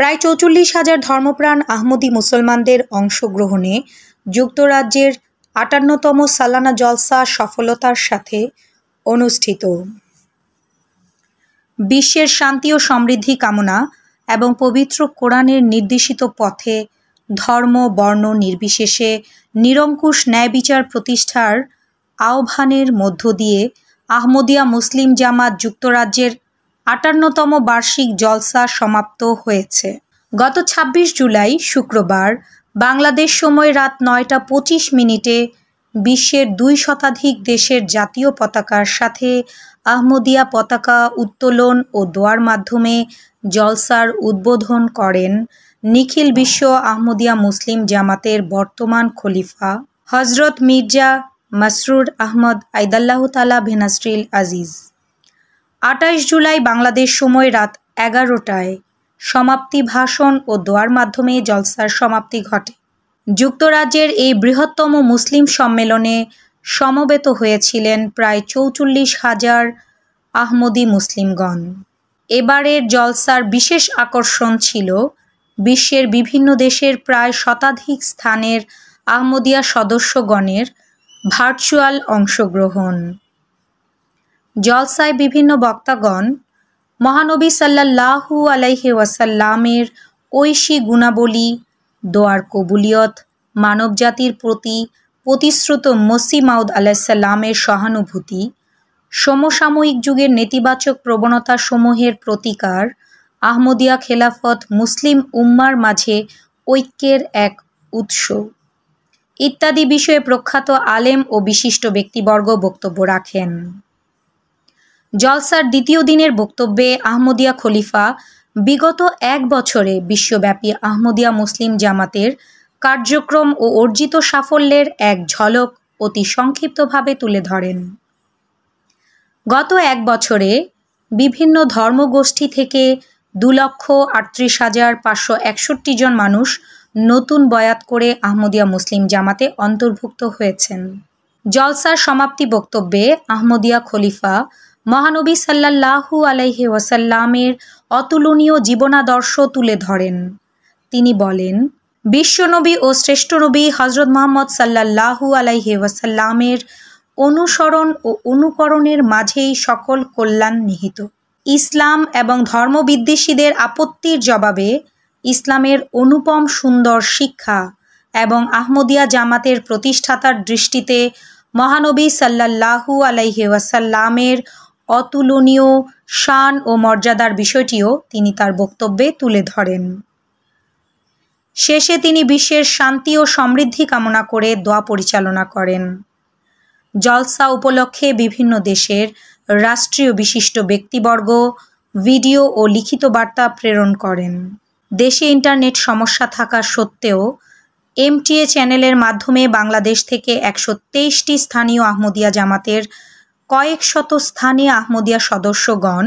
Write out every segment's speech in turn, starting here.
প্রায় ৪৪,০০০ ধর্মপ্রাণ আহমদী মুসলমানদের অংশগ্রহণে যুক্তরাজ্যের ৫৮তম সালানা জলসা সফলতার সাথে অনুষ্ঠিত। বিশ্বের শান্তি ও সমৃদ্ধি কামনা এবং পবিত্র কোরআনের নির্দেশিত পথে ধর্ম বর্ণ নির্বিশেষে নিরঙ্কুশ ন্যায় বিচার প্রতিষ্ঠার আহ্বানের মধ্য দিয়ে আহমদিয়া মুসলিম জামাত যুক্তরাজ্যের ৫৮তম বার্ষিক জলসা সমাপ্ত হয়েছে। গত ২৬ জুলাই শুক্রবার বাংলাদেশ সময় রাত ৯টা ২৫ বিশ্বের ২ শতাধিক দেশের জাতীয় পতাকার সাথে আহমদিয়া পতাকা উত্তোলন ও দোয়ার মাধ্যমে জলসার উদ্বোধন করেন নিখিল বিশ্ব আহমদিয়া মুসলিম জামাতের বর্তমান খলিফা হজরত মির্জা মাসরুর আহমদ আইদাল্লাহু তাআলা বেনাসরিল আজিজ। ২৮ জুলাই বাংলাদেশ সময় রাত ১১টায় সমাপ্তি ভাষণ ও দোয়ার মাধ্যমে জলসার সমাপ্তি ঘটে। যুক্তরাজ্যের এই বৃহত্তম মুসলিম সম্মেলনে সমবেত হয়েছিলেন প্রায় ৪৪,০০০ আহমদী মুসলিমগণ। এবারের জলসার বিশেষ আকর্ষণ ছিল বিশ্বের বিভিন্ন দেশের প্রায় শতাধিক স্থানের আহমদিয়া সদস্যগণের ভার্চুয়াল অংশগ্রহণ। জলসায় বিভিন্ন বক্তাগণ মহানবী সাল্লাল্লাহু আলাইহি ওয়াসাল্লামের ঐশী গুণাবলী, দোয়ার কবুলিয়ত, মানবজাতির প্রতি প্রতিশ্রুত মসিহ মাউদ আলাইহিসসালামের সহানুভূতি, সমসাময়িক যুগের নেতিবাচক প্রবণতাসমূহের প্রতিকার, আহমদিয়া খেলাফত মুসলিম উম্মার মাঝে ঐক্যের এক উৎস ইত্যাদি বিষয়ে প্রখ্যাত আলেম ও বিশিষ্ট ব্যক্তিবর্গ বক্তব্য রাখেন। জলসার দ্বিতীয় দিনের বক্তব্যে আহমদিয়া খলিফা বিগত ১ বছরে বিশ্বব্যাপী আহমদিয়া মুসলিম জামাতের কার্যক্রম ও অর্জিত সাফল্যের এক ঝলক অতি সংক্ষিপ্তভাবে তুলে ধরেন। গত ১ বছরে বিভিন্ন ধর্মগোষ্ঠী থেকে ২,৩৮,৫৬১ জন মানুষ নতুন বয়াত করে আহমদিয়া মুসলিম জামাতে অন্তর্ভুক্ত হয়েছেন। জলসার সমাপ্তি বক্তব্যে আহমদিয়া খলিফা মহানবী সাল্লাল্লাহু আলাইহি ওয়াসাল্লামের অতুলনীয় জীবনাদর্শ তুলে ধরেন। তিনি বলেন, বিশ্বনবী ও শ্রেষ্ঠ নবী হজরত মুহাম্মদ সাল্লাল্লাহু আলাইহি ওয়াসাল্লামের অনুসরণ ও অনুকরণের মাঝেই সকল কল্যাণ নিহিত। ইসলাম এবং ধর্মবিদ্বেষীদের আপত্তির জবাবে ইসলামের অনুপম সুন্দর শিক্ষা এবং আহমদিয়া জামাতের প্রতিষ্ঠাতার দৃষ্টিতে মহানবী সাল্লাল্লাহু আলাইহি ওয়াসাল্লামের অতুলনীয় শান ও মর্যাদার বিষয়টিও তিনি তার বক্তব্যে তুলে ধরেন। শেষে তিনি বিশ্বের শান্তি ও সমৃদ্ধি কামনা করে দোয়া পরিচালনা করেন। জলসা উপলক্ষে বিভিন্ন দেশের রাষ্ট্রীয় বিশিষ্ট ব্যক্তিবর্গ ভিডিও ও লিখিত বার্তা প্রেরণ করেন। দেশে ইন্টারনেট সমস্যা থাকা সত্ত্বেও MTA চ্যানেলের মাধ্যমে বাংলাদেশ থেকে ১২৩টি স্থানীয় আহমদিয়া জামাতের কয়েক শত স্থানে আহমদিয়া সদস্যগণ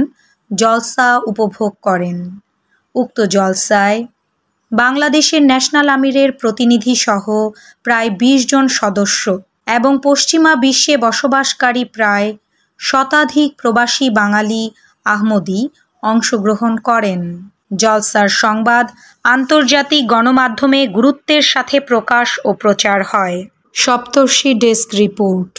জলসা উপভোগ করেন। উক্ত জলসায় বাংলাদেশের ন্যাশনাল আমিরের প্রতিনিধি সহ প্রায় ২০ জন সদস্য এবং পশ্চিমা বিশ্বে বসবাসকারী প্রায় শতাধিক প্রবাসী বাঙালি আহমদী অংশগ্রহণ করেন। জলসার সংবাদ আন্তর্জাতিক গণমাধ্যমে গুরুত্বের সাথে প্রকাশ ও প্রচার হয়। সপ্তর্ষি ডেস্ক রিপোর্ট।